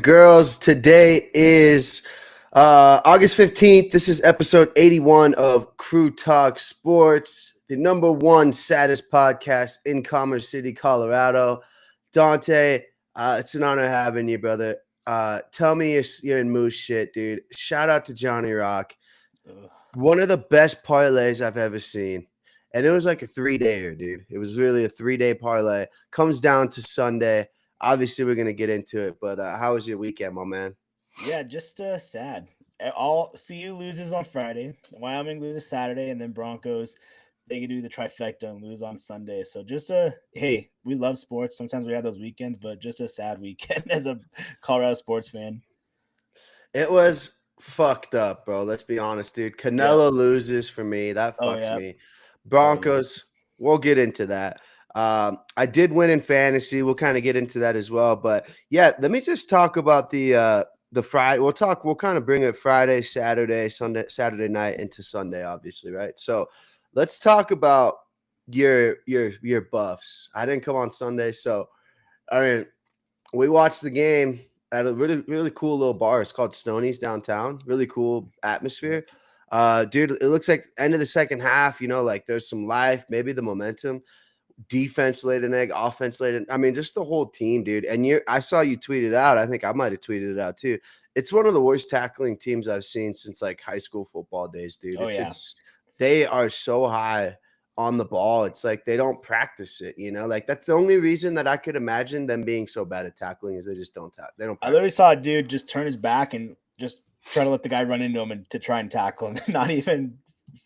Girls, today is August 15th. This is episode 81 of Crew Talk Sports, the number one saddest podcast in Commerce City, Colorado. Dante, it's an honor having you, brother. Tell me you're in moose shit, dude. Shout out to Johnny Rock. Ugh. One of the best parlays I've ever seen. And it was like a 3-dayer, dude. It was really a 3-day parlay. Comes down to Sunday. Obviously, we're gonna get into it, but how was your weekend, my man? Yeah, just sad. All CU loses on Friday, Wyoming loses Saturday, and then Broncos they can do the trifecta and lose on Sunday. So just hey, we love sports. Sometimes we have those weekends, but just a sad weekend as a Colorado sports fan. It was fucked up, bro. Let's be honest, dude. Yeah. Canelo loses for me. That Oh fucks yeah. me. Oh yeah. Broncos, we'll get into that. I did win in fantasy. We'll kind of get into that as well. But yeah, let me just talk about the Friday. We'll kind of bring it Friday, Saturday, Sunday, Saturday night into Sunday, obviously, right? So let's talk about your buffs. I didn't come on Sunday, so I mean we watched the game at a really cool little bar. It's called Stoney's downtown. Really cool atmosphere. Dude, it looks like end of the second half. Like there's some life, maybe the momentum. Defense laid an egg, offense laid an. I mean, just the whole team, dude. And I saw you tweet it out. I think I might have tweeted it out too. It's one of the worst tackling teams I've seen since like high school football days, dude. Oh It's yeah. it's they are so high on the ball. It's like they don't practice it, Like that's the only reason that I could imagine them being so bad at tackling is they just don't they don't I literally practice. saw a dude just turn his back and just try to let the guy run into him and to try and tackle him, not even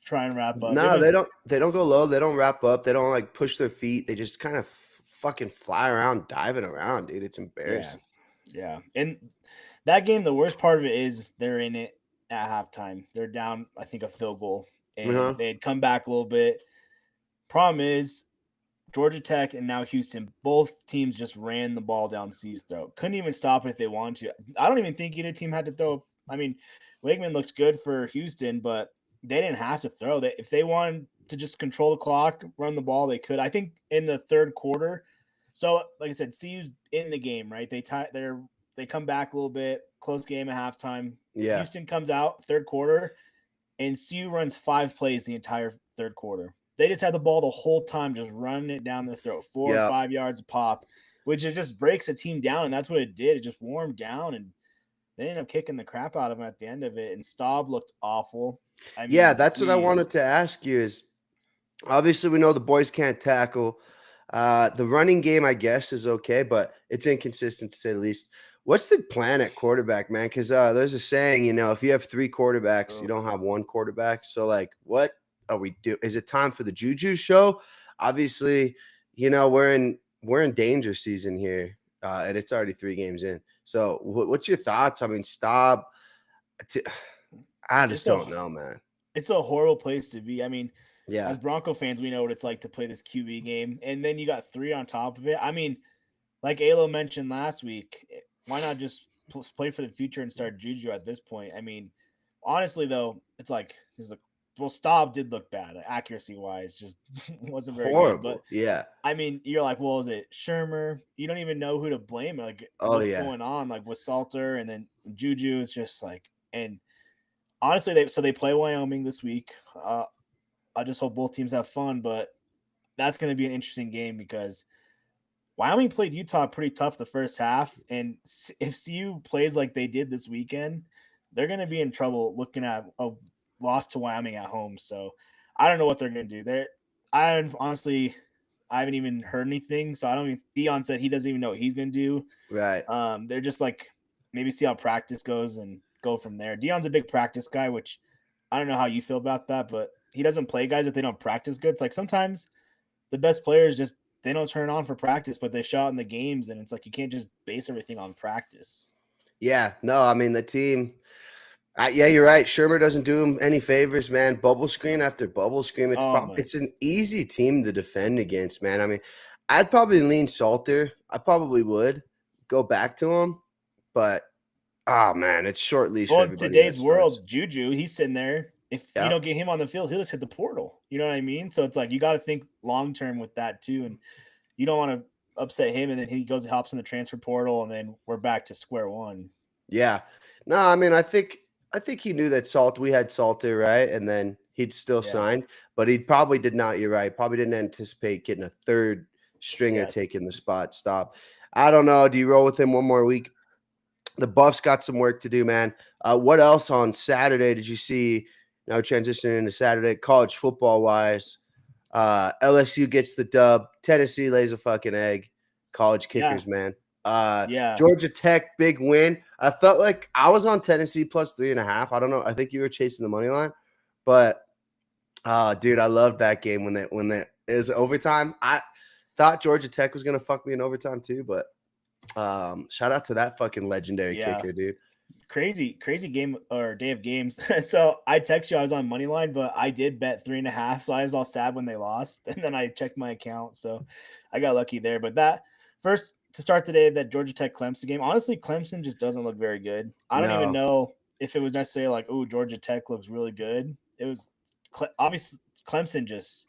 try and wrap up. It No, was they don't go low. They don't wrap up. They don't like push their feet. They just kind of fucking fly around, diving around, dude. It's yeah. embarrassing. Yeah. And that game, the worst part of it is they're in it at halftime. They're down, I think, a field goal, and Uh-huh. they had come back a little bit. Problem is, Georgia Tech and now Houston, both teams just ran the ball down C's throat. Couldn't even stop it if they wanted to. I don't even think either team had to throw. I mean, Wakeman looks good for Houston, but they didn't have to throw. If they wanted to just control the clock, run the ball, they could. I think in the third quarter. So, like I said, CU's in the game, right? They come back a little bit, close game at halftime. Yeah. Houston comes out third quarter, and CU runs 5 plays the entire third quarter. They just had the ball the whole time, just running it down their throat, 4 or Yeah. 5 yards a pop, which it just breaks a team down, and that's what it did. It just wore them down, and they ended up kicking the crap out of him at the end of it. And Staub looked awful. I Yeah, mean, that's what I geez. wanted to ask you is obviously we know the boys can't tackle. The running game, I guess, is okay, but it's inconsistent to say the least. What's the plan at quarterback, man? Because there's a saying, if you have 3 quarterbacks, you Oh. don't have one quarterback. So, like, what are we do? Is it time for the Juju show? Obviously, we're in danger season here, and it's already 3 games in. So, what's your thoughts? I mean, stop. I just It's a don't know, man. it's a horrible place to be. I mean, Yeah. as Bronco fans, we know what it's like to play this QB game, and then you got 3 on top of it. I mean, like Alo mentioned last week, why not just play for the future and start Juju at this point? I mean, honestly though, it's like well, Staub did look bad accuracy wise, just wasn't very good. But Horrible. Yeah. I mean, you're like, well, is it Shermer? You don't even know who to blame. Like, Oh, what's yeah. going on? Like with Salter and then Juju, it's just like, and honestly, they play Wyoming this week. I just hope both teams have fun, but that's going to be an interesting game because Wyoming played Utah pretty tough the first half, and if CU plays like they did this weekend, they're going to be in trouble looking at a loss to Wyoming at home. So I don't know what they're going to do. I haven't even heard anything, so I don't even. Dion said he doesn't even know what he's going to do. Right. They're just like maybe see how practice goes and go from there. Dion's a big practice guy, which I don't know how you feel about that, but he doesn't play guys if they don't practice good. It's like sometimes the best players just they don't turn on for practice, but they show out in the games, and it's like you can't just base everything on practice. Yeah. No, I mean, the team. Yeah, you're right. Shermer doesn't do him any favors, man. Bubble screen No. after bubble screen. Oh my. It's an easy team to defend against, man. I mean, I'd probably lean Salter. I probably would go back to him, but oh man, it's short leash for Well, in everybody that today's starts. world, Juju, he's sitting there. If you Yeah. don't get him on the field, he'll just hit the portal. You know what I mean? So it's like you got to think long term with that too, and you don't want to. upset him, and then he goes and hops in the transfer portal, and then we're back to square one. Yeah. No, I mean, I think he knew that we had Salter, right? And then he'd still Yeah. signed, but he probably did not, you're right. Probably didn't anticipate getting a third stringer Yes. taking the spot. Stop. I don't know. Do you roll with him one more week? The Buffs got some work to do, man. What else on Saturday did you see? Now transitioning into Saturday, college football wise. LSU gets the dub. Tennessee lays a fucking egg. College Yeah. kickers, man. Yeah. Georgia Tech, big win. I felt like I was on Tennessee plus 3.5. I don't know. I think you were chasing the money line, but dude, I loved that game when it was overtime. I thought Georgia Tech was gonna fuck me in overtime too, but shout out to that fucking legendary Yeah. kicker, dude. Crazy game or day of games. So I text you, I was on money line, but I did bet 3.5. So I was all sad when they lost. And then I checked my account. So I got lucky there. But that first to start the day, that Georgia Tech Clemson game, honestly, Clemson just doesn't look very good. I don't even No. know if it was necessarily like, oh, Georgia Tech looks really good. It was obviously Clemson just,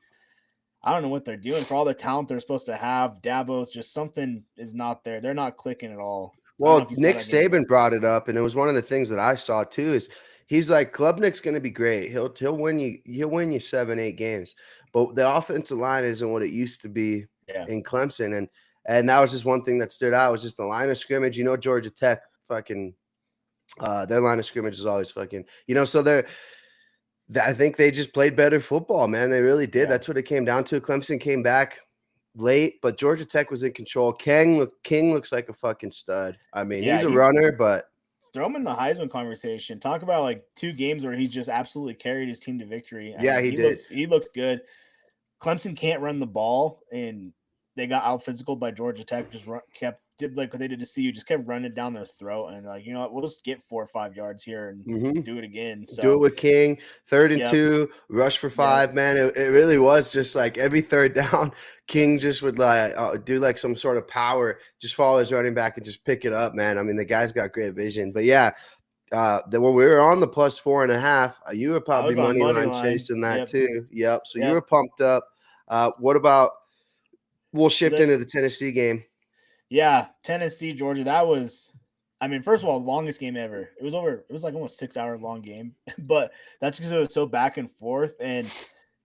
I don't know what they're doing for all the talent they're supposed to have. Dabo's just something is not there. They're not clicking at all. I don't know if Well, you saw Nick that game. Saban brought it up, and it was one of the things that I saw too. Is he's like Klubnik's going to be great. He'll win you 7-8 games, but the offensive line isn't what it used to be Yeah. in Clemson, and that was just one thing that stood out was just the line of scrimmage. Georgia Tech fucking their line of scrimmage is always fucking so I think they just played better football, man. They really did. Yeah. That's what it came down to. Clemson came back late, but Georgia Tech was in control. King looks like a fucking stud. I mean, Yeah, he's a runner, but throw him in the Heisman conversation. Talk about like 2 games where he's just absolutely carried his team to victory. I yeah, mean, he did. He looks good. Clemson can't run the ball, and they got out physical by Georgia Tech. Just did like what they did to CU, just kept running down their throat, and like, you know what, we'll just get 4 or 5 yards here and do it again. So Do it with King, 3rd and Yep. 2, rush for 5, man. It really was just like every third down, King just would like do like some sort of power, just follow his running back and just pick it up, man. I mean, the guy's got great vision. But yeah, when we were on the plus 4.5, you were probably money line chasing that too. Yep. So you were pumped up. What about? We'll shift into the Tennessee game. Yeah, Tennessee, Georgia. That was, I mean, first of all, longest game ever. It was like almost 6-hour long game, but that's because it was so back and forth. And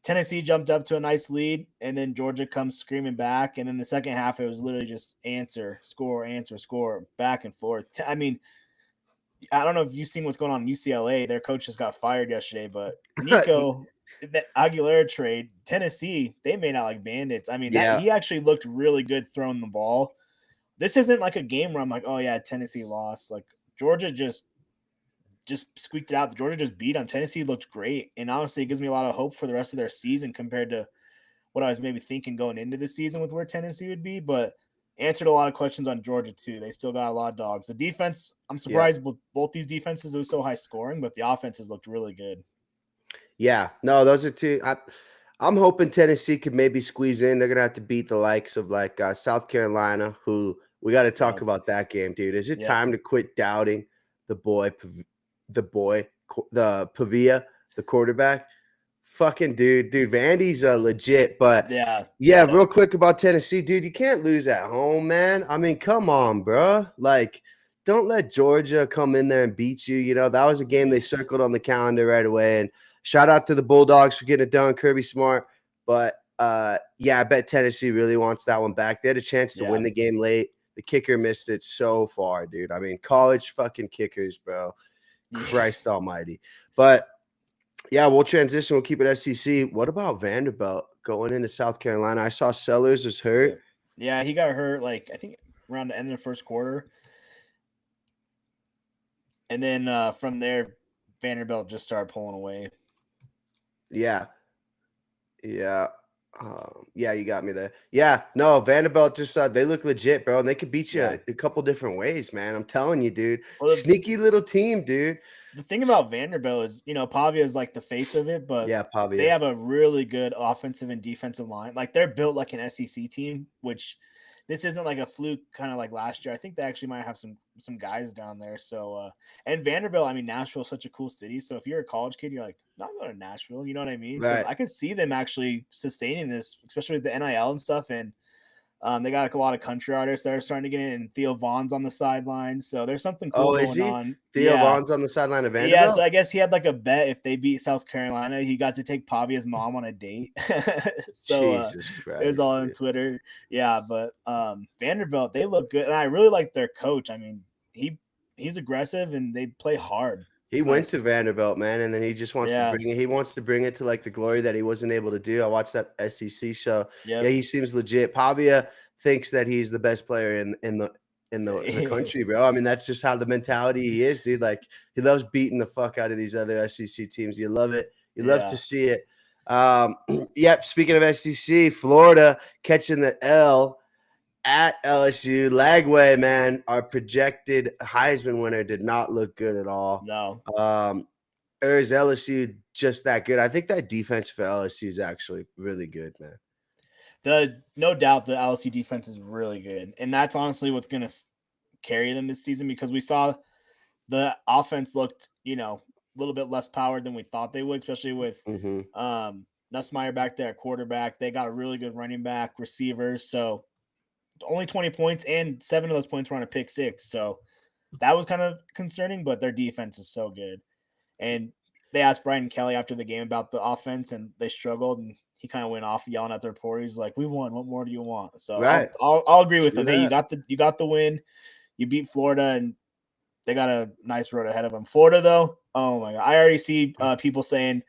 Tennessee jumped up to a nice lead, and then Georgia comes screaming back. And then the second half, it was literally just answer, score, back and forth. I mean, I don't know if you've seen what's going on in UCLA. Their coach just got fired yesterday, but Nico, that Aguilera trade, Tennessee, they made out like bandits. I mean, he actually looked really good throwing the ball. This isn't like a game where I'm like, oh yeah, Tennessee lost. Like Georgia just squeaked it out. Georgia just beat them. Tennessee looked great, and honestly, it gives me a lot of hope for the rest of their season compared to what I was maybe thinking going into the season with where Tennessee would be. But answered a lot of questions on Georgia too. They still got a lot of dogs. The defense, I'm surprised both these defenses were so high scoring, but the offenses looked really good. Yeah, no, those are two. I'm hoping Tennessee could maybe squeeze in. They're gonna have to beat the likes of like South Carolina, who we got to talk about that game, dude. Is it time to quit doubting the Pavia, the quarterback? Fucking dude, Vandy's legit. But yeah, real quick about Tennessee, dude, you can't lose at home, man. I mean, come on, bro. Like, don't let Georgia come in there and beat you. That was a game they circled on the calendar right away. And shout out to the Bulldogs for getting it done, Kirby Smart. But yeah, I bet Tennessee really wants that one back. They had a chance to win the game late. The kicker missed it so far, dude. I mean, college fucking kickers, bro. Christ almighty. But yeah, we'll transition. We'll keep it SEC. What about Vanderbilt going into South Carolina? I saw Sellers was hurt. Yeah, he got hurt like I think around the end of the first quarter. And then from there, Vanderbilt just started pulling away. Yeah. Yeah, you got me there. Yeah, no, Vanderbilt just they look legit, bro, and they could beat you a couple different ways, man. I'm telling you, dude. Well, sneaky little team, dude. The thing about Vanderbilt is, Pavia is like the face of it, but Pavia. They have a really good offensive and defensive line. Like they're built like an SEC team, which this isn't like a fluke kind of like last year. I think they actually might have some guys down there. So and Vanderbilt, I mean, Nashville is such a cool city. So if you're a college kid, you're like, not going to Nashville, you know what I mean? Right. So I could see them actually sustaining this, especially with the NIL and stuff. And They got like a lot of country artists that are starting to get in, and Theo Vaughn's on the sidelines. So there's something cool Oh, is going he? on. Theo Yeah. Vaughn's on the sideline of Yeah, so Vanderbilt? I guess he had like a bet if they beat South Carolina, he got to take Pavia's mom on a date. So Jesus it was all Christ, on dude. Twitter. Yeah, but Vanderbilt, they look good. And I really like their coach. I mean, he's aggressive and they play hard. He It's went nice to to see. Vanderbilt, man, and then he just wants to Yeah. bring it. He wants to bring it to like the glory that he wasn't able to do. I watched that SEC show. Yeah, Yep. he seems legit. Pavia thinks that he's the best player in the country, bro. I mean, that's just how the mentality he is, dude. Like he loves beating the fuck out of these other SEC teams. You love it. You love to Yeah. see it. Yep. Speaking of SEC, Florida catching the L at LSU. Lagway, man, our projected Heisman winner did not look good at all. No. Or is LSU just that good? I think that defense for LSU is actually really good, man. No doubt the LSU defense is really good. And that's honestly what's going to carry them this season, because we saw the offense looked, a little bit less powered than we thought they would, especially with Nussmeier back there at quarterback. They got a really good running back, receivers. So only 20 points, and 7 of those points were on a pick six. So that was kind of concerning, but their defense is so good. And they asked Brian Kelly after the game about the offense, and they struggled, and he kind of went off yelling at their reporter. He's like, "We won. What more do you want?" So Right. I'll agree with True him. Hey, that. you got the win. You beat Florida, and they got a nice road ahead of them. Florida, though, oh my god, I already see people saying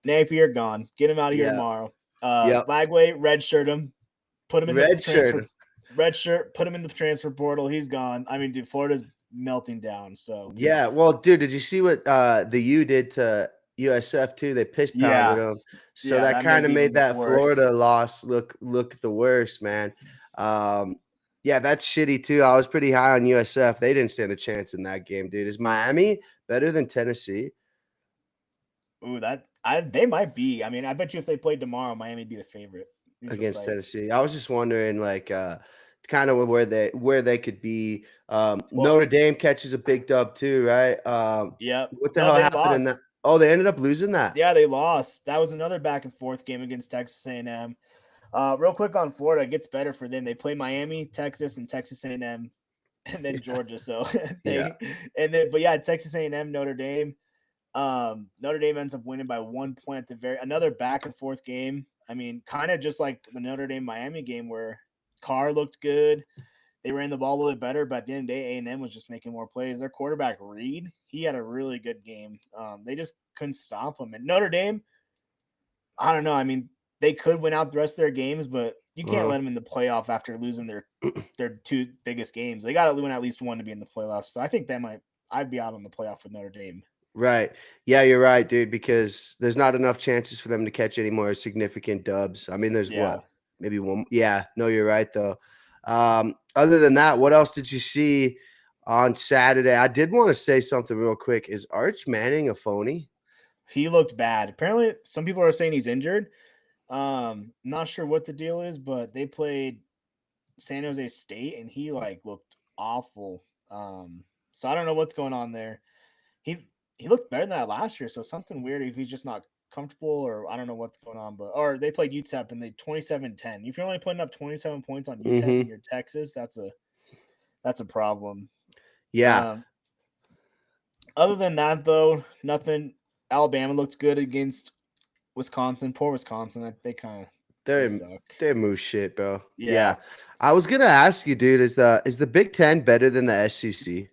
Napier gone. Get him out of here Yeah. tomorrow. Yep. Lagway, redshirt him. Put him in the Red transfer. shirt. Red shirt. Put him in the transfer portal. He's gone. I mean, dude, Florida's melting down. So Yeah. Well, dude, did you see what the U did to USF too? They piss pounded them. So yeah, that that kind made of it made even look that worse. Florida loss look the worst, man. Yeah, that's shitty too. I was pretty high on USF. They didn't stand a chance in that game, dude. Is Miami better than Tennessee? Ooh, they might be. I mean, I bet you if they played tomorrow, Miami'd be the favorite. Neutral Against site. Tennessee? I was just wondering, like, kind of where they could be. Well, Notre Dame catches a big dub too, right? yep. What the No, hell they happened in lost. that? Oh, they ended up losing that. Yeah, they lost. That was another back and forth game against Texas A&M. Real quick on Florida, it gets better for them. They play Miami, Texas, and Texas A&M, and then Georgia. So Yeah. but yeah, Texas A&M, Notre Dame. Notre Dame ends up winning by 1 point at another back and forth game. I mean, kind of just like the Notre Dame Miami game where Carr looked good. They ran the ball a little bit better, but at the end of the day, A&M was just making more plays. Their quarterback, Reed, he had a really good game. They just couldn't stop him. And Notre Dame, I don't know. I mean, they could win out the rest of their games, but you can't let them in the playoff after losing their 2 biggest games. They got to win at least one to be in the playoffs. So I think I'd be out on the playoff with Notre Dame. Right. Yeah, you're right, dude, because there's not enough chances for them to catch any more significant dubs. I mean, there's Yeah. what? Maybe one. Yeah, no, you're right though. Other than that, what else did you see on Saturday? I did want to say something real quick. Is Arch Manning a phony? He looked bad. Apparently, some people are saying he's injured. Not sure what the deal is, but they played San Jose State and he looked awful. So I don't know what's going on there. He looked better than that last year, so something weird if he's just not comfortable, or I don't know what's going on. But or they played UTEP and they 27-10. If you're only putting up 27 points on UTEP and you're Texas, that's a problem. Yeah. Other than that, though, nothing. Alabama looked good against Wisconsin. Poor Wisconsin. They suck. They're moose shit, bro. Yeah. I was gonna ask you, dude, is the Big Ten better than the SEC?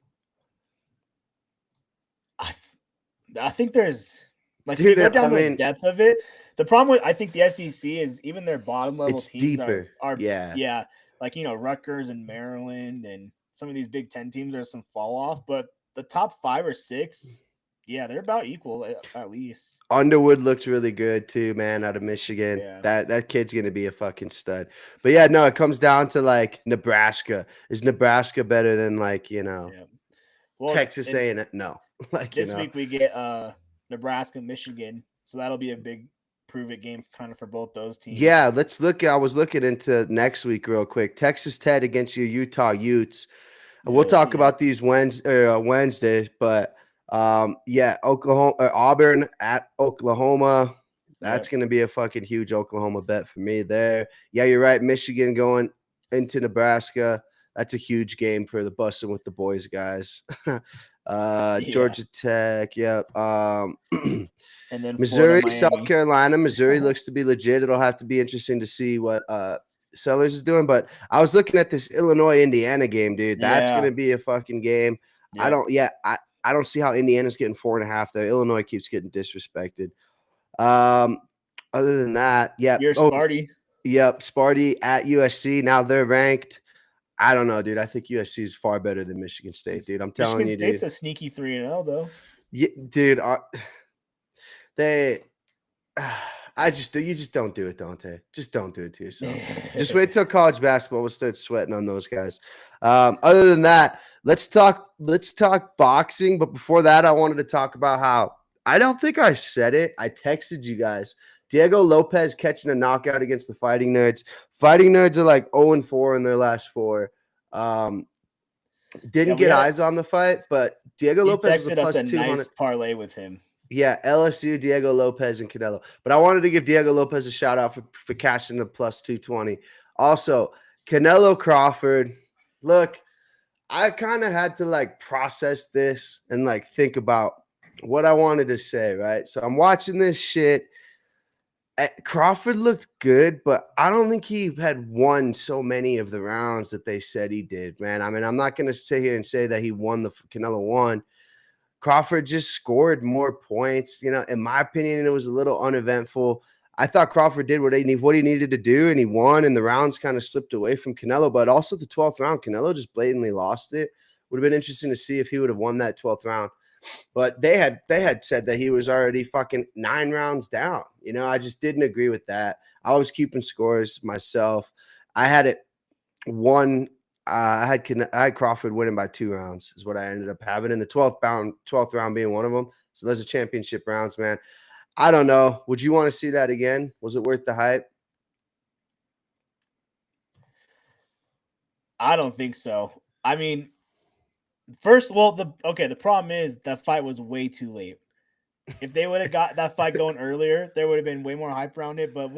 I think there's if Dude, you go down I the mean, depth of it, the problem with I think the SEC is even their bottom level it's teams deeper. are Yeah. Rutgers and Maryland and some of these Big Ten teams. There's some fall off, but the top 5 or 6, yeah, they're about equal at least. Underwood looks really good too, man, out of Michigan. Yeah. That kid's gonna be a fucking stud. But yeah, no, it comes down to like Nebraska. Is Nebraska better than Well, Texas A&M? No, this week we get Nebraska, Michigan, so that'll be a big prove it game kind of for both those teams. Yeah, let's look. I was looking into next week real quick. Texas Tech against your Utah Utes. We'll talk about these Wednesday, but yeah, Auburn at Oklahoma. That's going to be a fucking huge Oklahoma bet for me there. Yeah, you're right. Michigan going into Nebraska. That's a huge game for the Bussin' with the Boys guys. Georgia Tech, yep. And then Missouri, Florida, South Miami. Carolina. Missouri looks to be legit. It'll have to be interesting to see what Sellers is doing. But I was looking at this Illinois Indiana game, dude. That's Yeah. gonna be a fucking game. Yep. I don't see how Indiana's getting 4.5 there. Illinois keeps getting disrespected. Other than that, yeah. You're Sparty. Yep, Sparty at USC. Now they're ranked. I don't know, dude. I think USC is far better than Michigan State, dude. I'm telling you, Michigan State's dude. a sneaky 3-0 though. Yeah, dude. You just don't do it, Dante. Just don't do it to yourself. Just wait till college basketball will start sweating on those guys. Other than that, let's talk boxing. But before that, I wanted to talk about how I don't think I said it. I texted you guys. Diego Lopez catching a knockout against the Fighting Nerds. Fighting Nerds are like 0-4 in their last 4. Didn't get eyes on the fight, but Diego Lopez was a plus 200. Nice parlay with him. Yeah, LSU, Diego Lopez, and Canelo. But I wanted to give Diego Lopez a shout out for cashing the plus 220. Also, Canelo Crawford. Look, I kind of had to like process this and like think about what I wanted to say, right? So I'm watching this shit. Crawford looked good, but I don't think he had won so many of the rounds that they said he did, man. I mean, I'm not going to sit here and say that he won the Canelo won. Crawford just scored more points. You know, in my opinion, it was a little uneventful. I thought Crawford did what he needed to do, and he won, and the rounds kind of slipped away from Canelo. But also the 12th round, Canelo just blatantly lost it. Would have been interesting to see if he would have won that 12th round. But they had said that he was already fucking 9 rounds down. You know, I just didn't agree with that. I was keeping scores myself. I had it one. I had Crawford winning by 2 rounds is what I ended up having in the 12th round being one of them. So those are championship rounds, man. I don't know. Would you want to see that again? Was it worth the hype? I don't think so. I mean, the problem is that fight was way too late. If they would have got that fight going earlier, there would have been way more hype around it. But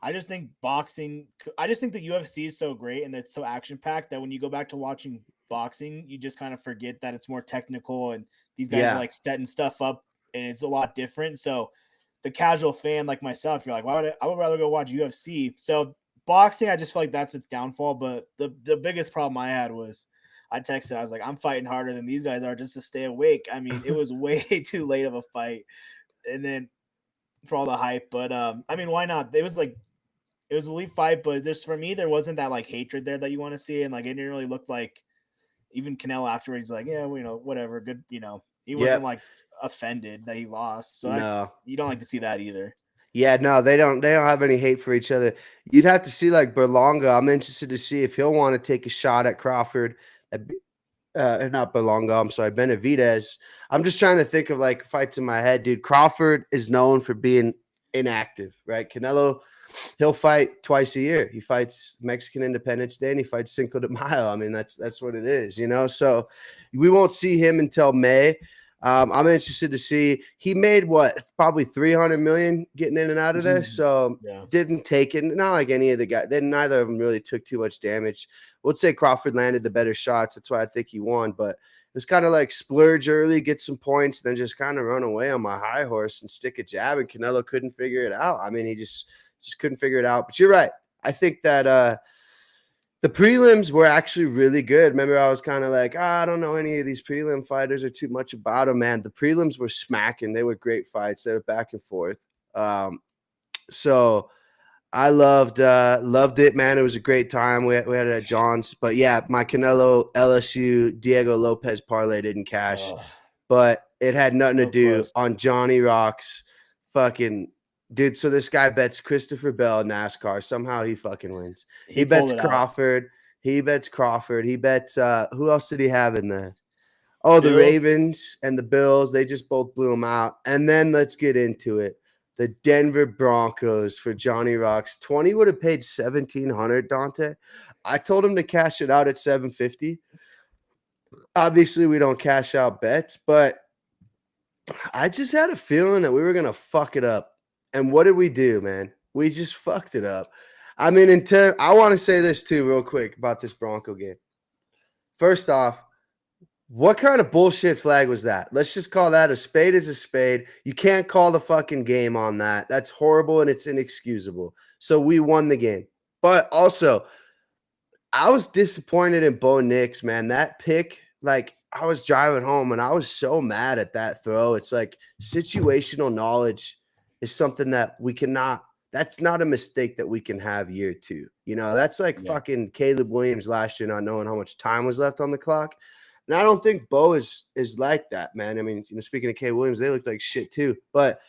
I just think the UFC is so great and it's so action packed that when you go back to watching boxing, you just kind of forget that it's more technical and these guys are like setting stuff up and it's a lot different. So the casual fan like myself, you're like, I would rather go watch UFC. So boxing, I just feel like that's its downfall. But the biggest problem I had was I texted, I was like, I'm fighting harder than these guys are just to stay awake. I mean, it was way too late of a fight. And then for all the hype, but I mean, why not? It was an elite fight, but just for me, there wasn't that like hatred there that you want to see. And like, it didn't really look like even Canelo afterwards, like, yeah, well, you know, whatever. Good. You know, he wasn't like offended that he lost. So you don't like to see that either. Yeah, no, they don't have any hate for each other. You'd have to see like Berlanga. I'm interested to see if he'll want to take a shot at Crawford. Not Berlanga, I'm sorry, Benavidez. I'm just trying to think of like fights in my head, dude. Crawford is known for being inactive, right? Canelo, he'll fight twice a year. He fights Mexican Independence Day and he fights Cinco de Mayo. I mean, that's what it is, you know? So we won't see him until May. I'm interested to see. He made probably 300 million getting in and out of there. So didn't take it. Not like any of the guys. Then neither of them really took too much damage. We'll say Crawford landed the better shots. That's why I think he won. But it was kind of like splurge early, get some points, then just kind of run away on my high horse and stick a jab. And Canelo couldn't figure it out. I mean, he just couldn't figure it out. But you're right. I think that the prelims were actually really good. Remember, I was kind of like, I don't know any of these prelim fighters or too much about them, man. The prelims were smacking. They were great fights. They were back and forth. So I loved it, man. It was a great time. We had it at John's. But, yeah, my Canelo, LSU, Diego Lopez parlay didn't cash. But it had nothing to do on Johnny Rocks fucking – dude, so this guy bets Christopher Bell NASCAR. Somehow he fucking wins. He bets Crawford. He bets Crawford. He bets who else did he have in there? Oh, the Ravens and the Bills. They just both blew him out. And then let's get into it. The Denver Broncos for Johnny Rocks. 20 would have paid $1,700, Dante. I told him to cash it out at $750. Obviously, we don't cash out bets, but I just had a feeling that we were going to fuck it up. And what did we do, man? We just fucked it up. I mean, I want to say this too, real quick, about this Bronco game. First off, what kind of bullshit flag was that? Let's just call that a spade is a spade. You can't call the fucking game on that. That's horrible and it's inexcusable. So we won the game. But also, I was disappointed in Bo Nix, man. That pick, like, I was driving home and I was so mad at that throw. It's like situational knowledge is something that we cannot, that's not a mistake that we can have year two. You know, that's like fucking Caleb Williams last year not knowing how much time was left on the clock. And I don't think Bo is like that, man. I mean, speaking of K Williams, they look like shit too. But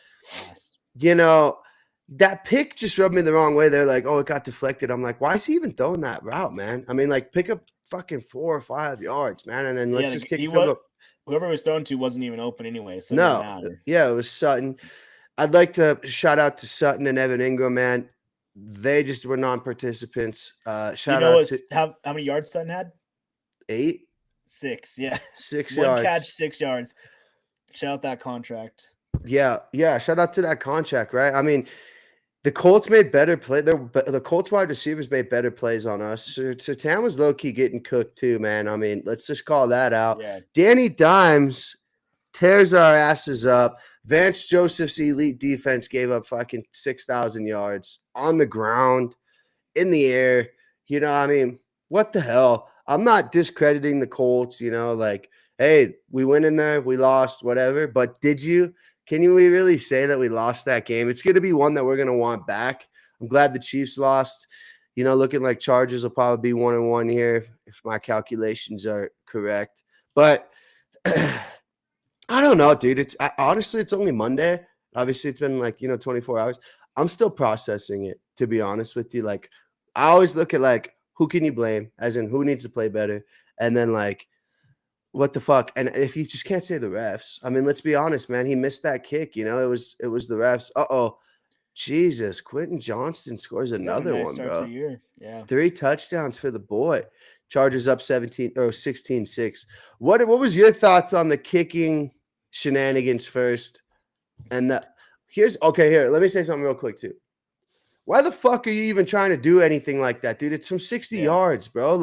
that pick just rubbed me the wrong way. They're like, oh, it got deflected. I'm like, why is he even throwing that route, man? I mean, like, pick up fucking 4 or 5 yards, man, and then let's just kick field goal. Whoever was thrown to wasn't even open anyway, so no, it didn't matter. Yeah, it was Sutton. I'd like to shout out to Sutton and Evan Ingram, man. They just were non-participants. Shout out to how many yards Sutton had? 8. 6, yeah. 6 One yards. catch, 6 yards. Shout out that contract. Yeah. Shout out to that contract, right? I mean, the Colts made better play. The Colts wide receivers made better plays on us. Surtain was low-key getting cooked too, man. I mean, let's just call that out. Yeah. Danny Dimes tears our asses up. Vance Joseph's elite defense gave up fucking 6,000 yards on the ground, in the air. You know, I mean, what the hell? I'm not discrediting the Colts, like, hey, we went in there, we lost, whatever. But can we really say that we lost that game? It's going to be one that we're going to want back. I'm glad the Chiefs lost. Looking like Chargers will probably be 1-1 here if my calculations are correct. But I don't know, dude. Honestly, it's only Monday. Obviously, it's been 24 hours. I'm still processing it, to be honest with you. Like, I always look at who can you blame, as in who needs to play better, and then what the fuck? And if you just can't say the refs, I mean, let's be honest, man. He missed that kick. It was the refs. Jesus, Quentin Johnston scores another one, bro. Yeah, 3 touchdowns for the boy. Chargers up 16-6. What was your thoughts on the kicking shenanigans first? And here, let me say something real quick too. Why the fuck are you even trying to do anything like that, dude? It's from 60 yards, bro.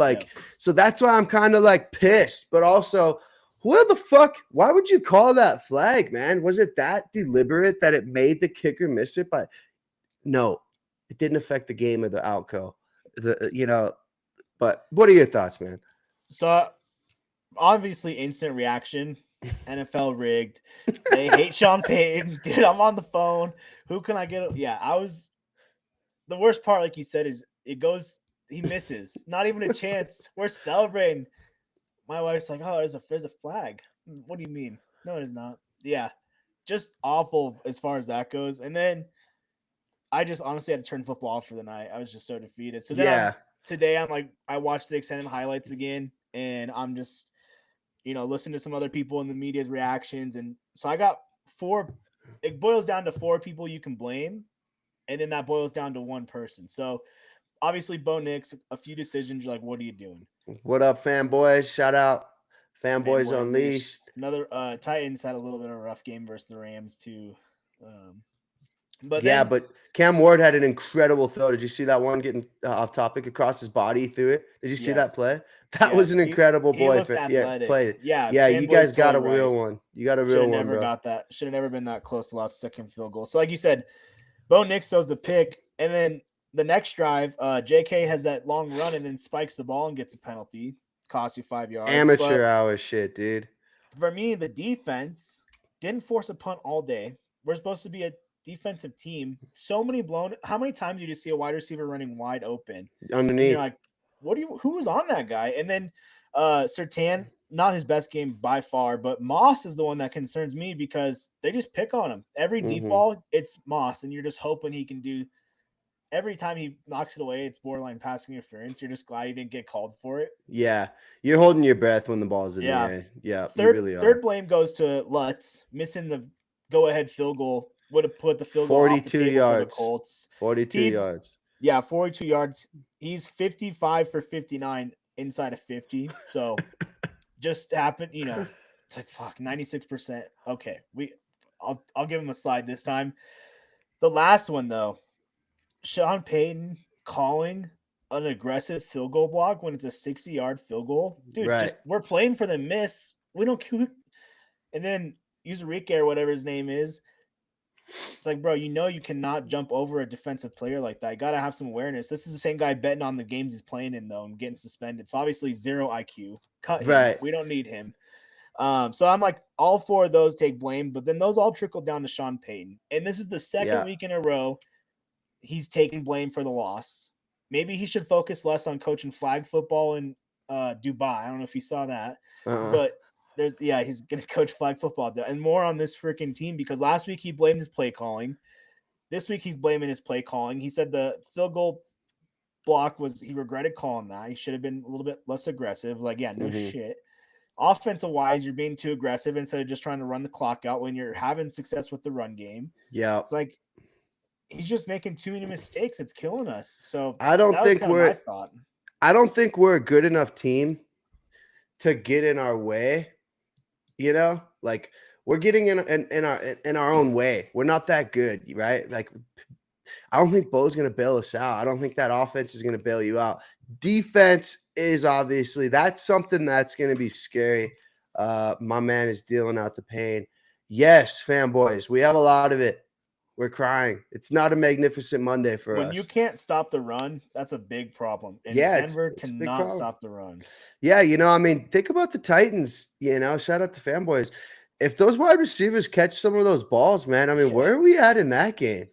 So that's why I'm kind of pissed. But also, why would you call that flag, man? Was it that deliberate that it made the kicker miss it? No, it didn't affect the game or the outcome. But what are your thoughts, man? So obviously instant reaction. NFL rigged. They hate Sean Payton. Dude, I'm on the phone. Who can I get? Yeah, the worst part, like you said, is he misses. Not even a chance. We're celebrating. My wife's like, oh, there's a flag. What do you mean? No, it is not. Yeah. Just awful as far as that goes. And then I just honestly had to turn football off for the night. I was just so defeated. So then today I'm like, I watched the extended highlights again, and I'm just, listening to some other people in the media's reactions. And so I got 4. It boils down to 4 people you can blame. And then that boils down to 1 person. So obviously Bo Nix, a few decisions. You're like, what are you doing? What up, fanboys? Shout out Fanboys Unleashed. Another Titans had a little bit of a rough game versus the Rams too. But Cam Ward had an incredible throw. Did you see that one getting off topic across his body? He threw it. Did you see that play? That was an incredible play. Yeah, you guys got a real one. You got a real one, bro. Got that. Should have never been that close to last second field goal. So like you said, Bo Nix throws the pick, and then the next drive, JK has that long run and then spikes the ball and gets a penalty. Costs you 5 yards. Amateur hour shit, dude. For me, the defense didn't force a punt all day. We're supposed to be a defensive team. So many blown. How many times do you just see a wide receiver running wide open underneath? You're like, who was on that guy? And then Surtain, not his best game by far, but Moss is the one that concerns me because they just pick on him. Every deep ball, it's Moss, and you're just hoping he can do. Every time he knocks it away, it's borderline passing interference. You're just glad he didn't get called for it. Yeah, you're holding your breath when the ball's in the air. Yeah, third blame goes to Lutz missing the go-ahead field goal. Would have put the field goal 42 yards. For the Colts. 42 yards. Yeah, 42 yards. He's 55 for 59 inside of 50. So just happened, it's like, fuck, 96%. Okay, I'll give him a slide this time. The last one, though, Sean Payton calling an aggressive field goal block when it's a 60-yard field goal. Dude, Right. just we're playing for the miss. We don't and then Uzurike or whatever his name is. It's like, bro, you cannot jump over a defensive player like that. You got to have some awareness. This is the same guy betting on the games he's playing in, though, and getting suspended. It's obviously zero IQ. Cut him. Right. We don't need him. So I'm like, all four of those take blame, but then those all trickle down to Sean Payton. And this is the second week in a row he's taking blame for the loss. Maybe he should focus less on coaching flag football in Dubai. I don't know if you saw that, but he's gonna coach flag football and more on this freaking team because last week he blamed his play calling. This week he's blaming his play calling. He said the field goal block he regretted calling that. He should have been a little bit less aggressive. Like, yeah, no shit. Offensive wise, you're being too aggressive instead of just trying to run the clock out when you're having success with the run game. Yeah, it's like he's just making too many mistakes. It's killing us. So I don't think we're a good enough team to get in our way. You know, like we're getting in our own way. We're not that good, right? Like I don't think Bo's going to bail us out. I don't think that offense is going to bail you out. Defense is obviously that's something that's going to be scary. My man is dealing out the pain. Yes, fanboys, we have a lot of it. We're crying. It's not a magnificent Monday for us. When you can't stop the run, that's a big problem. And yeah, Denver cannot stop the run. Yeah, I mean, think about the Titans, shout out to fanboys. If those wide receivers catch some of those balls, man, I mean, where are we at in that game,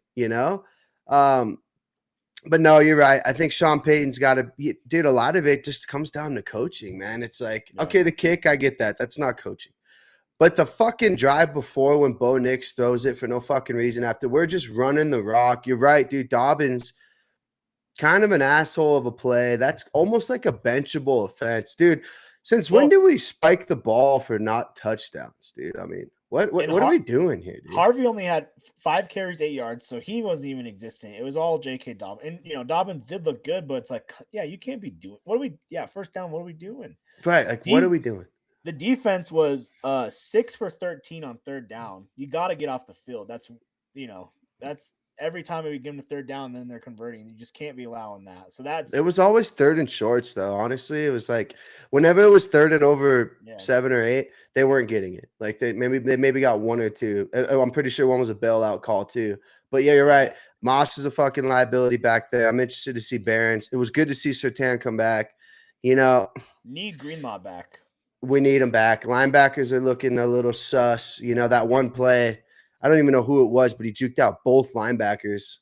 But no, you're right. I think Sean Payton's got to – dude, a lot of it just comes down to coaching, man. It's like, okay, the kick, I get that. That's not coaching. But the fucking drive before when Bo Nix throws it for no fucking reason after, we're just running the rock. You're right, dude. Dobbins, kind of an asshole of a play. That's almost like a benchable offense. Dude, since when do we spike the ball for not touchdowns, dude? I mean, what are we doing here, dude? Harvey only had 5 carries, 8 yards, so he wasn't even existing. It was all J.K. Dobbins. And, Dobbins did look good, but it's like, yeah, you can't be doing – first down, what are we doing? Right, like what are we doing? The defense was 6 for 13 on third down. You got to get off the field. That's every time we give them the third down, then they're converting. You just can't be allowing that. So it was always third and shorts, though. Honestly, it was like whenever it was third and over 7 or 8, they weren't getting it. Like they maybe got 1 or 2. I'm pretty sure one was a bailout call too. But yeah, you're right. Moss is a fucking liability back there. I'm interested to see Barons. It was good to see Surtain come back. Need Greenlaw back. We need him back. Linebackers are looking a little sus. That one play, I don't even know who it was, but he juked out both linebackers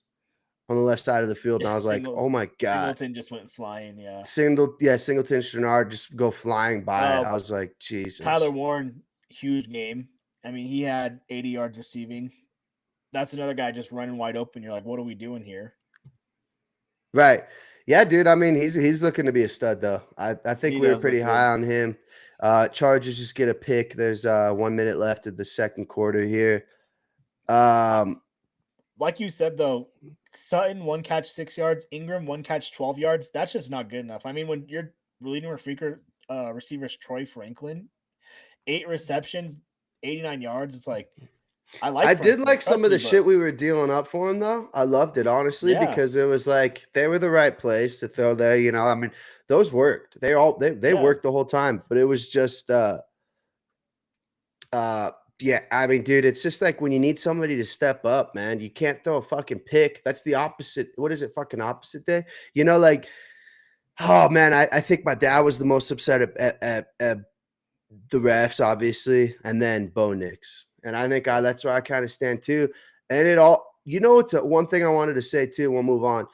on the left side of the field. And I was like, oh my God. Singleton just went flying, yeah. Singleton, Strenard just go flying by. I was like, Jesus. Tyler Warren, huge game. I mean, he had 80 yards receiving. That's another guy just running wide open. You're like, what are we doing here? Right. Yeah, dude. I mean, he's looking to be a stud, though. I think we were pretty high on him. Chargers just get a pick. There's 1 minute left of the second quarter here. Like you said, though, Sutton 1 catch 6 yards, Ingram 1 catch 12 yards. That's just not good enough. I mean, when you're leading receivers Troy Franklin, 8 receptions, 89 yards, it's like I did like some of the shit we were dealing up for him, though. I loved it, honestly, because it was like they were the right place to throw there. I mean, those worked. They worked the whole time, but it was just yeah, I mean, dude, it's just like when you need somebody to step up, man, you can't throw a fucking pick. That's the opposite. What is it? Fucking opposite day? Like, oh man, I think my dad was the most upset at the refs, obviously, and then Bo Nix. And I think that's where I kind of stand too. And it's one thing I wanted to say too. We'll move on.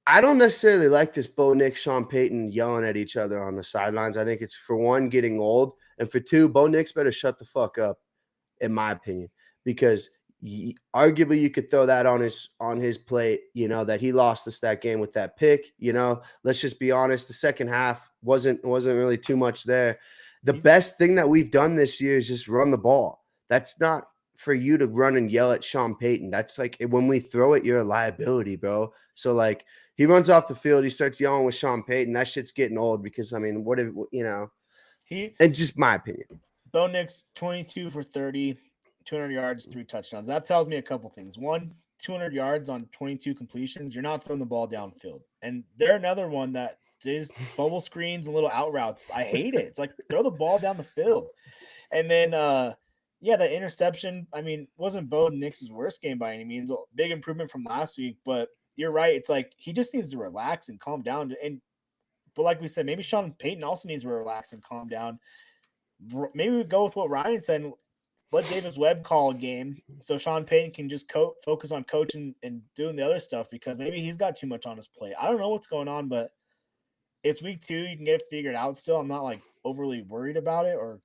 I don't necessarily like this Bo Nix, Sean Payton yelling at each other on the sidelines. I think it's, for one, getting old. And for two, Bo Nix better shut the fuck up, in my opinion, because arguably you could throw that on his plate, that he lost us that game with that pick. Let's just be honest. The second half wasn't really too much there. The best thing that we've done this year is just run the ball. That's not for you to run and yell at Sean Payton. That's like when we throw it, you're a liability, bro. So like he runs off the field, he starts yelling with Sean Payton. That shit's getting old because, I mean, and just my opinion. Bo Nix, 22 for 30, 200 yards, 3 touchdowns. That tells me a couple things. One, 200 yards on 22 completions, you're not throwing the ball downfield. And they're another one that is bubble screens and little out routes. I hate it. It's like throw the ball down the field. And then yeah, the interception, I mean, wasn't Bo Nix's worst game by any means. A big improvement from last week, but you're right. It's like he just needs to relax and calm down. But like we said, maybe Sean Payton also needs to relax and calm down. Maybe we go with what Ryan said. Let Davis Webb call a game so Sean Payton can just focus on coaching and doing the other stuff because maybe he's got too much on his plate. I don't know what's going on, but it's week 2. You can get it figured out still. I'm not like overly worried about it or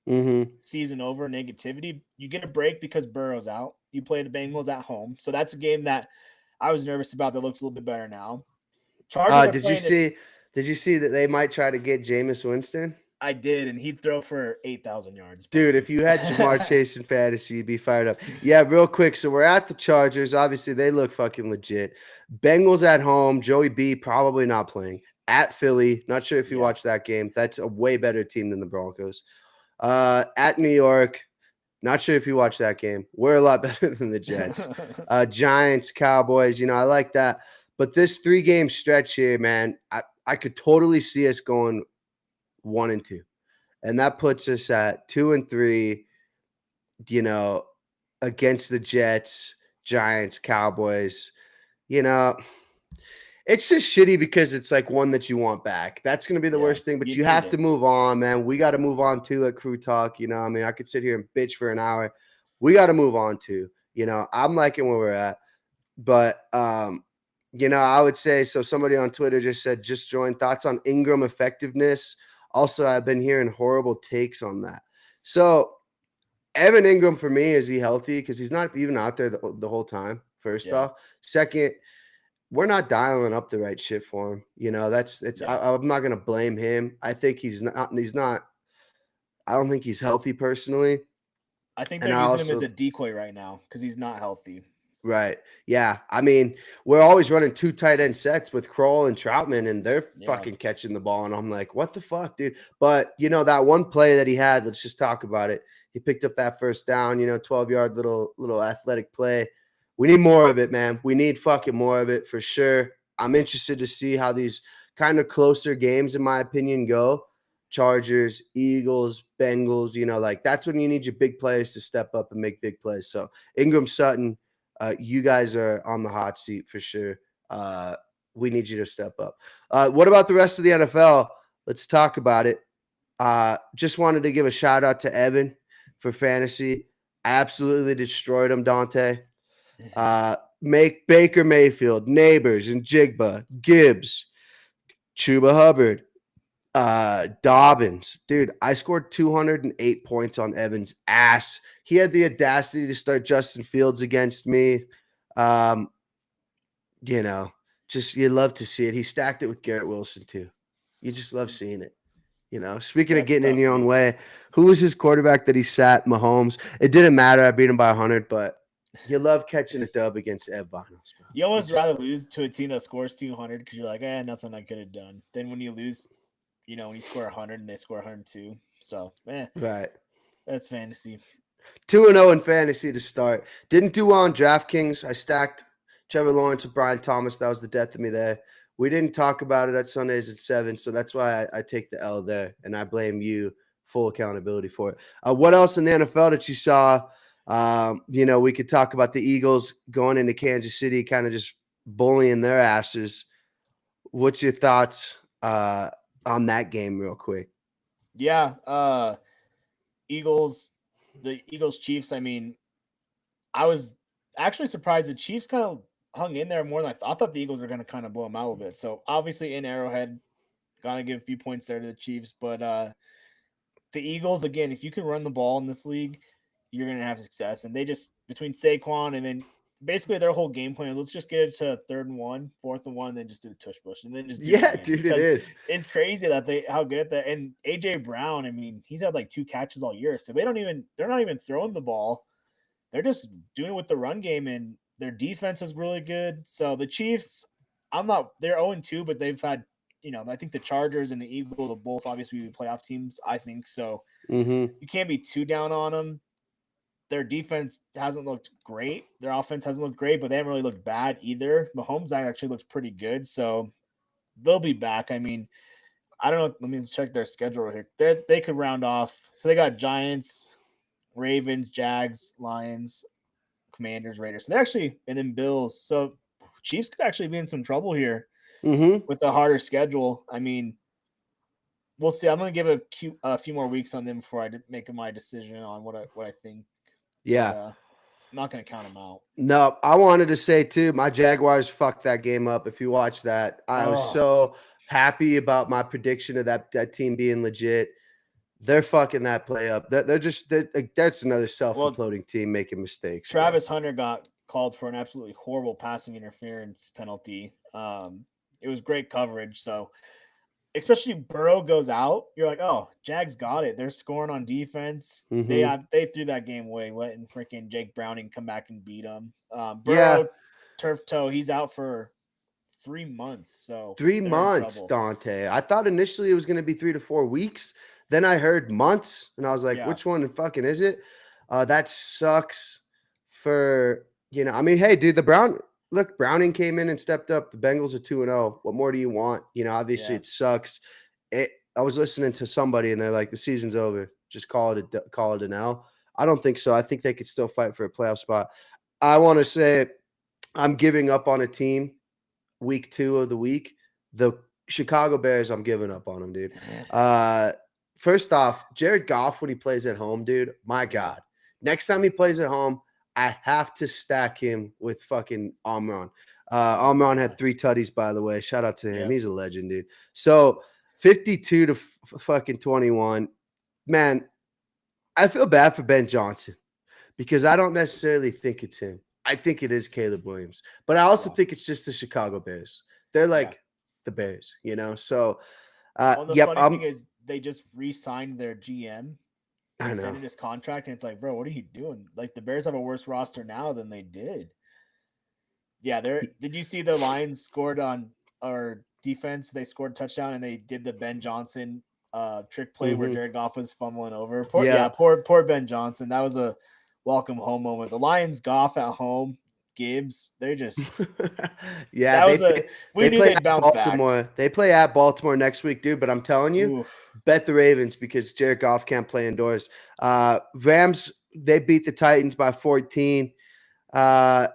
season over negativity. You get a break because Burrow's out. You play the Bengals at home. So that's a game that I was nervous about that looks a little bit better now. Did you see that they might try to get Jameis Winston? I did, and he'd throw for 8,000 yards. Dude, if you had Jamar Chase in fantasy, you'd be fired up. Yeah, real quick. So we're at the Chargers. Obviously, they look fucking legit. Bengals at home. Joey B probably not playing. At Philly. Not sure if you watched that game. That's a way better team than the Broncos. At New York. Not sure if you watched that game. We're a lot better than the Jets. Giants, Cowboys. I like that. But this 3-game stretch here, man, I could totally see us going 1-2. And that puts us at 2-3, against the Jets, Giants, Cowboys. It's just shitty because it's like one that you want back. That's going to be the worst thing, but you have to move on, man. We got to move on too at Crew Talk. I could sit here and bitch for an hour. We got to move on too. I'm liking where we're at, but, I would say, so somebody on Twitter just said, just join thoughts on Ingram effectiveness. Also, I've been hearing horrible takes on that. So Evan Ingram, for me, is he healthy? Because he's not even out there the whole time, first off. Second, we're not dialing up the right shit for him. I'm not going to blame him. I think he's not, I don't think he's healthy personally. I think they're using him as a decoy right now because he's not healthy. Right. Yeah. I mean, we're always running 2 tight end sets with Kroll and Troutman, and they're fucking catching the ball. And I'm like, what the fuck, dude? But, that one play that he had, let's just talk about it. He picked up that first down, 12-yard little athletic play. We need more of it, man. We need fucking more of it for sure. I'm interested to see how these kind of closer games, in my opinion, go. Chargers, Eagles, Bengals, that's when you need your big players to step up and make big plays. So Ingram, Sutton, you guys are on the hot seat for sure. We need you to step up. What about the rest of the NFL? Let's talk about it. Just wanted to give a shout out to Evan for fantasy. Absolutely destroyed him, Dante. Make Baker Mayfield, Neighbors, and Jigba, Gibbs, Chuba Hubbard, Dobbins. Dude, I scored 208 points on Evan's ass. He had the audacity to start Justin Fields against me. Just you love to see it. He stacked it with Garrett Wilson too. You just love seeing it. Speaking of getting in your own way, who was his quarterback that he sat? Mahomes. It didn't matter. I beat him by 100, but you love catching a dub against Ev Vinos. You almost rather lose to a team that scores 200 because you're like, nothing I could have done. Then when you lose, when you score 100 and they score 102. So, right. That's fantasy. 2-0 in fantasy to start. Didn't do well on DraftKings. I stacked Trevor Lawrence with Brian Thomas. That was the death of me there. We didn't talk about it at Sundays at 7, so that's why I take the L there, and I blame you. Full accountability for it. What else in the NFL that you saw? We could talk about the Eagles going into Kansas City, kind of just bullying their asses. What's your thoughts on that game real quick? Yeah. The Eagles Chiefs. I mean, I was actually surprised the Chiefs kind of hung in there more than I thought. I thought the Eagles were going to kind of blow them out a little bit. So obviously in Arrowhead, gotta give a few points there to the Chiefs. But the Eagles, again, if you can run the ball in this league, you're going to have success. And they just, between Saquon and then basically their whole game plan, let's just get it to 3rd and 1, 4th and 1, and then just do the tush push. And then just do it dude, it is. It's crazy that how good at that. And AJ Brown, I mean, he's had like 2 catches all year. So they're not even throwing the ball. They're just doing it with the run game, and their defense is really good. So the Chiefs, they're 0-2, but they've had, I think the Chargers and the Eagles are both obviously playoff teams, I think. So you can't be too down on them. their defense hasn't looked great. Their offense hasn't looked great, but they haven't really looked bad either. Mahomes actually looks pretty good, so they'll be back. I mean, I don't know. Let me check their schedule right here. They could round off. So they got Giants, Ravens, Jags, Lions, Commanders, Raiders. So they actually, and then Bills. So Chiefs could actually be in some trouble here with a harder schedule. I mean, we'll see. I'm going to give a few more weeks on them before I make my decision on what I think. Yeah. But, I'm not going to count them out. No, I wanted to say too, my Jaguars fucked that game up. If you watch that, I was so happy about my prediction of that team being legit. They're fucking that play up. That's another self-imploding team making mistakes. Travis Hunter got called for an absolutely horrible passing interference penalty. It was great coverage. So, especially Burrow goes out, you're like, oh, Jags got it. They're scoring on defense. They threw that game away, letting freaking Jake Browning come back and beat them. Burrow, turf toe, he's out for 3 months. So 3 months, Dante. I thought initially it was going to be 3 to 4 weeks. Then I heard months, and I was like, which one fucking is it? That sucks for, I mean, hey, dude, Browning came in and stepped up. The Bengals are 2-0. What more do you want? Obviously it sucks. I was listening to somebody, and they're like, the season's over. Just call it an L. I don't think so. I think they could still fight for a playoff spot. I want to say I'm giving up on a team week 2 of the week. The Chicago Bears, I'm giving up on them, dude. First off, Jared Goff, when he plays at home, dude, my God. Next time he plays at home, I have to stack him with fucking Amon. Amon had 3 tutties, by the way. Shout out to him. He's a legend, dude. So 52 to fucking 21. Man, I feel bad for Ben Johnson because I don't necessarily think it's him. I think it is Caleb Williams. But I also think it's just the Chicago Bears. They're like the Bears, So, the funny thing is they just re-signed their GM. I extended his contract, and it's like, bro, what are you doing? Like, the Bears have a worse roster now than they did. Yeah, did you see the Lions scored on our defense? They scored a touchdown, and they did the Ben Johnson trick play where Jared Goff was fumbling over. Poor Ben Johnson. That was a welcome home moment. The Lions, Goff at home, Gibbs, they're just we knew they'd bounce back. They play at Baltimore next week, dude. But I'm telling you, bet the Ravens because Jared Goff can't play indoors. Rams, they beat the Titans by 14. I'm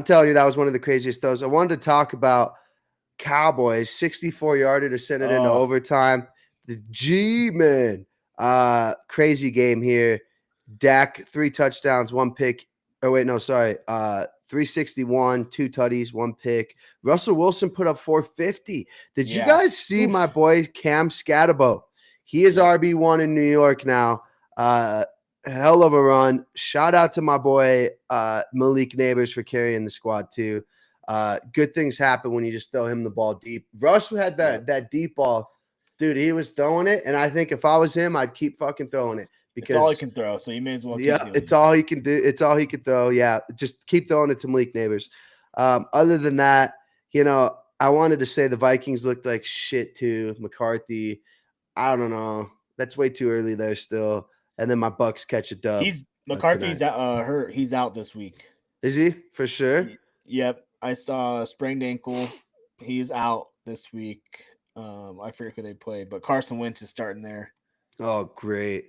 telling you, that was one of the craziest throws. I wanted to talk about Cowboys, 64-yarder to send it into overtime. The G-Man, crazy game here. Dak, 3 touchdowns, 1 pick. 361, 2 tutties, 1 pick. Russell Wilson put up 450. Did you guys see my boy Cam Scatterbo? He is RB1 in New York now. Hell of a run. Shout out to my boy Malik Neighbors for carrying the squad too. Good things happen when you just throw him the ball deep. Russ had that deep ball. Dude, he was throwing it, and I think if I was him, I'd keep fucking throwing it. Because it's all he can throw, so you may as well keep doing it's all he can do. It's all he can throw. Yeah, just keep throwing it to Malik Neighbors. Other than that, I wanted to say the Vikings looked like shit too. McCarthy, I don't know. That's way too early there still. And then my Bucks catch a dub. McCarthy's hurt. He's out this week. Is he for sure? Yep, I saw a sprained ankle. He's out this week. I forget who they play, but Carson Wentz is starting there. Oh, great.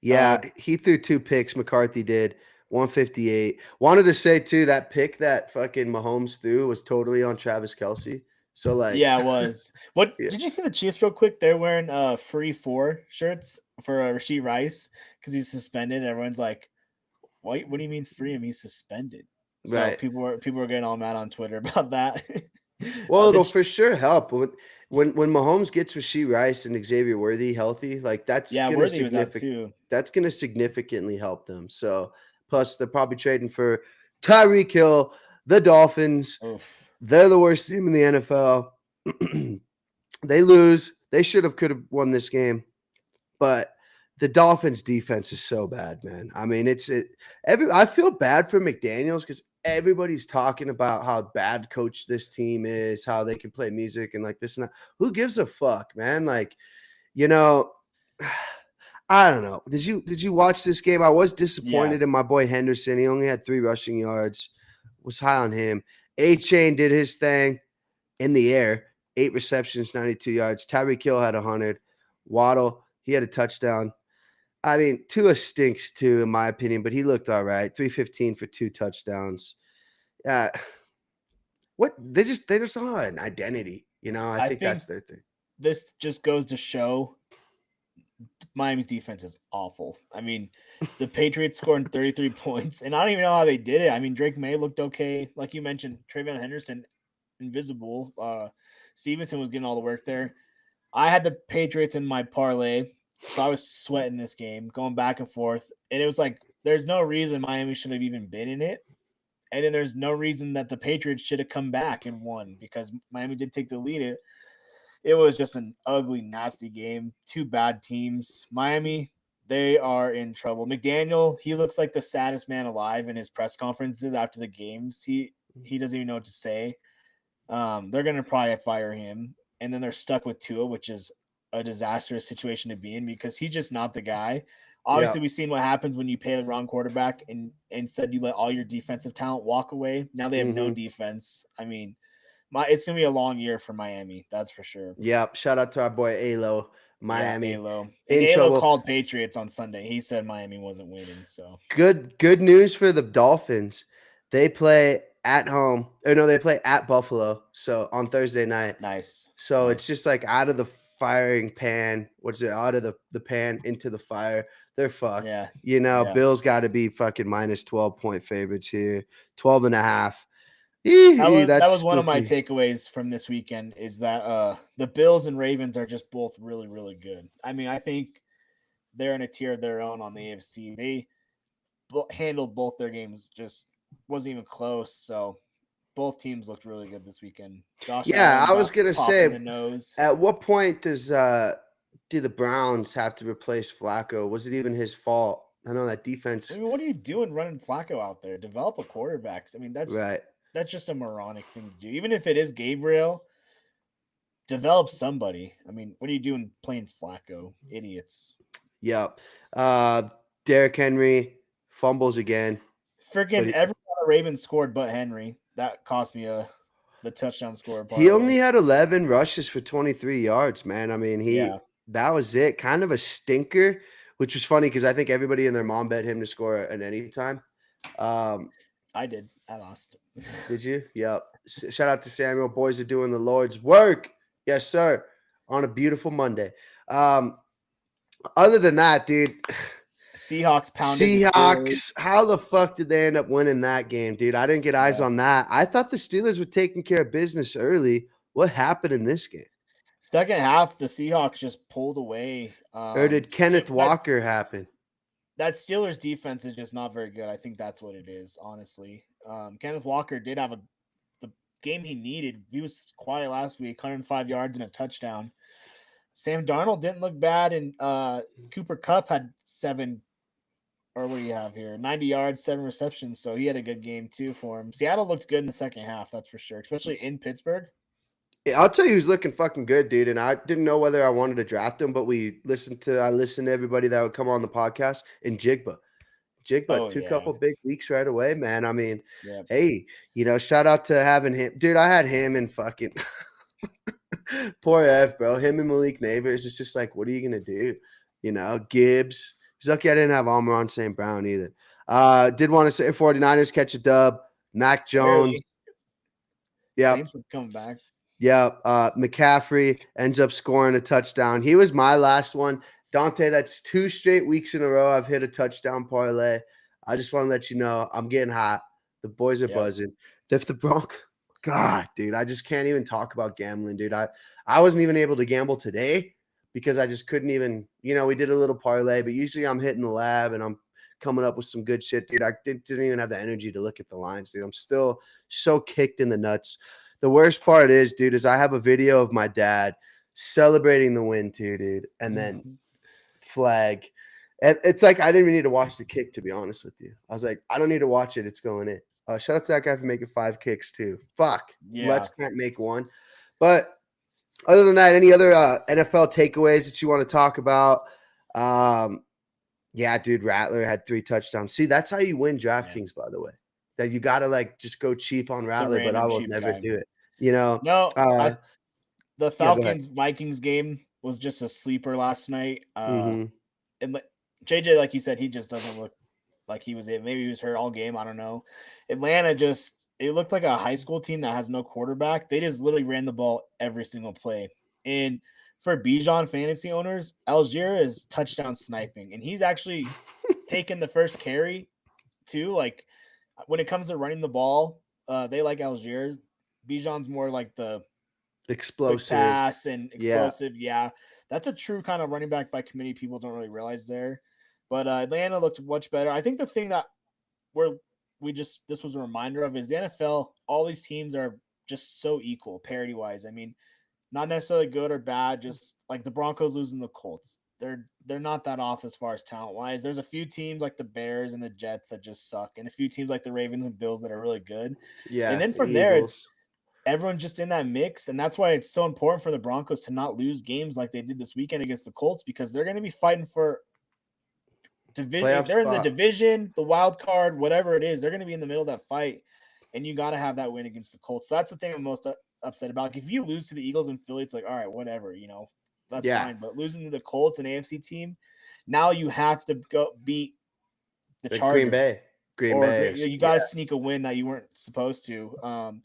Yeah, he threw 2 picks. McCarthy did 158. Wanted to say too that pick that fucking Mahomes threw was totally on Travis Kelce. So it was. What did you see the Chiefs real quick? They're wearing free 4 shirts for Rashee Rice because he's suspended. Everyone's like, what do you mean free him? He's suspended. So right. People are getting all mad on Twitter about that. Well, it'll for sure help when Mahomes gets Rashee Rice and Xavier Worthy healthy. Like that's gonna significantly help them. So plus they're probably trading for Tyreek Hill, the Dolphins. Oof. They're the worst team in the NFL. They lose. They could have won this game, but the Dolphins defense is so bad, man. I mean, I feel bad for McDaniels because everybody's talking about how bad coach this team is, how they can play music and like this and that. Who gives a fuck, man? Like, I don't know. Did you watch this game? I was Yeah, disappointed in my boy Henderson. He only had 3 rushing yards. Was high on him. A-Chain did his thing in the air. 8 receptions, 92 yards. Tyreek Hill had 100. Waddle, he had a touchdown. I mean, Tua stinks too, in my opinion, but he looked all right. 315 for 2 touchdowns. Yeah. They just don't have an identity. I I think think that's their thing. this just goes to show Miami's defense is awful. I mean, the Patriots scored 33 points, and I don't even know how they did it. I mean, Drake May looked okay. Like you mentioned, Trayvon Henderson, invisible. Stevenson was getting all the work there. I had the Patriots in my parlay, so I was sweating this game, going back and forth. And it was like, there's no reason Miami should have even been in it. And then there's no reason that the Patriots should have come back and won because Miami did take the lead. It was just an ugly, nasty game. Two bad teams. Miami, they are in trouble. McDaniel, he looks like the saddest man alive in his press conferences after the games. He doesn't even know what to say. They're gonna probably fire him, and then they're stuck with Tua, which is a disastrous situation to be in because he's just not the guy. Yeah. Obviously, we've seen what happens when you pay the wrong quarterback and instead you let all your defensive talent walk away. Now they have no defense. I mean, it's gonna be a long year for Miami, that's for sure. Yep. Shout out to our boy Alo, Miami. Yeah, Alo. In And Alo trouble. called Patriots on Sunday. He said Miami wasn't winning. So Good news for the Dolphins. They play at home. Or no, they play at Buffalo. So on Thursday night. nice. So Nice. it's just like out of the firing pan. What's it? Out of the pan into the fire. They're fucked. Yeah. Yeah. Bills got to be fucking minus 12-point favorites here. 12.5. That was one of my takeaways from this weekend is that the Bills and Ravens are just both really, really good. I mean, I think they're in a tier of their own on the AFC. They handled both their games, just wasn't even close. So both teams looked really good this weekend. I was gonna say, nose. At what point do the Browns have to replace Flacco? Was it even his fault? I know that defense. I mean, what are you doing running Flacco out there? Develop a quarterback. I mean, that's right. That's just a moronic thing to do. Even if it is Gabriel, develop somebody. I mean, what are you doing playing Flacco? Idiots. Yep. Derrick Henry fumbles again. Freaking every Ravens scored but Henry. That cost me the touchdown score. He only had 11 rushes for 23 yards, man. I mean, that was it. Kind of a stinker, which was funny because I think everybody and their mom bet him to score at any time. I did. I lost. Did you? Yep. Shout out to Samuel. Boys are doing the Lord's work. Yes, sir. On a beautiful Monday. Other than that, dude. Seahawks pounded. Seahawks. How the fuck did they end up winning that game, dude? I didn't get eyes on that. I thought the Steelers were taking care of business early. What happened in this game? Second half, the Seahawks just pulled away. Or did Kenneth Walker happen? That Steelers defense is just not very good. I think that's what it is, honestly. Kenneth Walker did have the game he needed. He was quiet last week, 105 yards and a touchdown. Sam Darnold didn't look bad, and Cooper Kupp had 90 yards, 7 receptions, so he had a good game too for him. Seattle looked good in the second half, that's for sure, especially in Pittsburgh. I'll tell you who's looking fucking good, dude. And I didn't know whether I wanted to draft him, but I listened to everybody that would come on the podcast in Jigba. Couple big weeks right away, man. I mean, hey, shout out to having him. Dude, I had him in fucking poor F, bro. Him and Malik Neighbors. It's just like, what are you going to do? Gibbs. He's lucky I didn't have Amon St. Brown either. Did want to say 49ers catch a dub. Mac Jones. Yeah. Saints would come back. Yeah, McCaffrey ends up scoring a touchdown. He was my last one. Dante, that's 2 straight weeks in a row I've hit a touchdown parlay. I just want to let you know I'm getting hot. The boys are buzzing. If the Broncos, God, dude, I just can't even talk about gambling, dude. I wasn't even able to gamble today because I just couldn't even, we did a little parlay, but usually I'm hitting the lab and I'm coming up with some good shit, dude. I didn't even have the energy to look at the lines, dude. I'm still so kicked in the nuts. The worst part is, dude, is I have a video of my dad celebrating the win too, dude, and then flag. And it's like I didn't even need to watch the kick, to be honest with you. I was like, I don't need to watch it. It's going in. Shout out to that guy for making 5 kicks too. Fuck. Yeah. Let's can't make one. But other than that, any other NFL takeaways that you want to talk about? Yeah, dude, Rattler had 3 touchdowns. See, that's how you win DraftKings, by the way. That you gotta, like, just go cheap on The Rattler, but I random will cheap never guy. do it, you know? No, the Yeah, go ahead. Falcons-Vikings game was just a sleeper last night. Mhm. And JJ, like you said, he just doesn't look like he was it. Maybe he was hurt all game. I don't know. Atlanta it looked like a high school team that has no quarterback. They just literally ran the ball every single play. And for Bijan fantasy owners, Algier is touchdown sniping, and he's actually taken the first carry too. Like when it comes to running the ball, they like Algier. Bijan's more like the quick Explosive. pass and Yeah. explosive. Yeah, that's a true kind of running back by committee. People don't really realize there, but Atlanta looked much better. I think the thing that this was a reminder of is the NFL. All these teams are just so equal, parity wise. I mean, not necessarily good or bad. Just like the Broncos losing the Colts, they're not that off as far as talent wise. There's a few teams like the Bears and the Jets that just suck, and a few teams like the Ravens and Bills that are really good. And Yeah, then the from there, it's Eagles. everyone's just in that mix, and that's why it's so important for the Broncos to not lose games like they did this weekend against the Colts, because they're going to be fighting for division. Playoff They're in the spot. division, the wild card, whatever it is. They're going to be in the middle of that fight, and you got to have that win against the Colts. So that's the thing I'm most upset about. Like, if you lose to the Eagles and Philly, it's like, all right, whatever, that's Yeah. fine. But losing to the Colts, an AFC team, now you have to go beat the Chargers. Green Bay. Green Bay. You got to sneak a win that you weren't supposed to.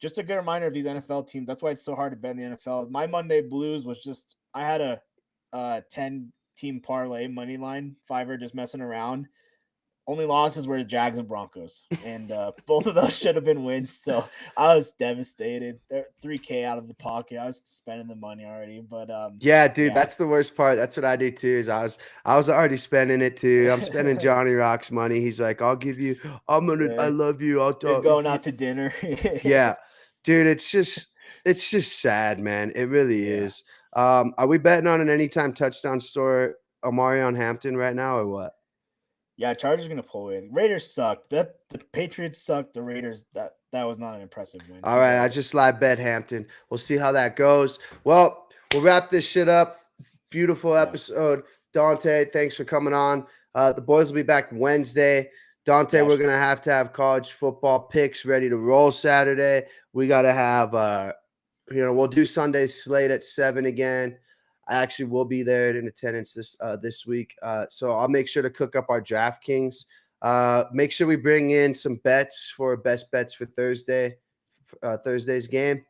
Just a good reminder of these NFL teams. That's why it's so hard to bet in the NFL. My Monday Blues was just I had a 10-team parlay money line fiver just messing around. Only losses were the Jags and Broncos, and both of those should have been wins. So I was devastated. They're $3K out of the pocket. I was spending the money already, but yeah, dude, that's the worst part. That's what I do too. Is I was already spending it too. I'm spending Johnny Rock's money. He's like, I love you. You're going out to dinner. Yeah, dude, it's just sad, man. It really is. Are we betting on an anytime touchdown store, Omarion Hampton, right now, or what? Yeah, Chargers gonna pull away. Raiders suck. The Patriots suck. The Raiders that was not an impressive win. All right, I just live bet Hampton. We'll see how that goes. Well, we'll wrap this shit up. Beautiful episode, Dante. Thanks for coming on. The boys will be back Wednesday. Dante, we're gonna have to have college football picks ready to roll Saturday. We gotta have we'll do Sunday's slate at 7 again. I actually will be there in attendance this week. So I'll make sure to cook up our DraftKings. Make sure we bring in some bets for best bets for Thursday's game.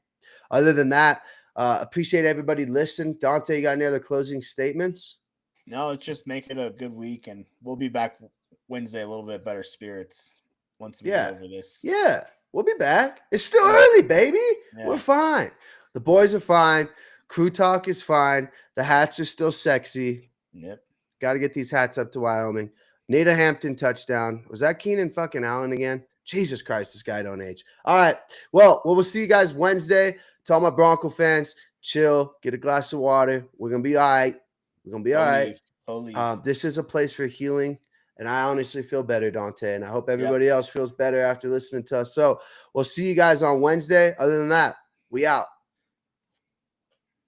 Other than that, appreciate everybody listening. Dante, you got any other closing statements? No, let's just make it a good week, and we'll be back Wednesday a little bit better spirits once we get over this. Yeah, we'll be back. It's still early, baby. Yeah. We're fine. The boys are fine. Crew talk is fine. The hats are still sexy. Yep. Got to get these hats up to Wyoming. Need a Hampton touchdown. Was that Keenan fucking Allen again? Jesus Christ, this guy don't age. All right. Well, we'll see you guys Wednesday. To all my Bronco fans, chill. Get a glass of water. We're going to be all right. We're going to be all right. This is a place for healing. And I honestly feel better, Dante. And I hope everybody else feels better after listening to us. So we'll see you guys on Wednesday. Other than that, we out.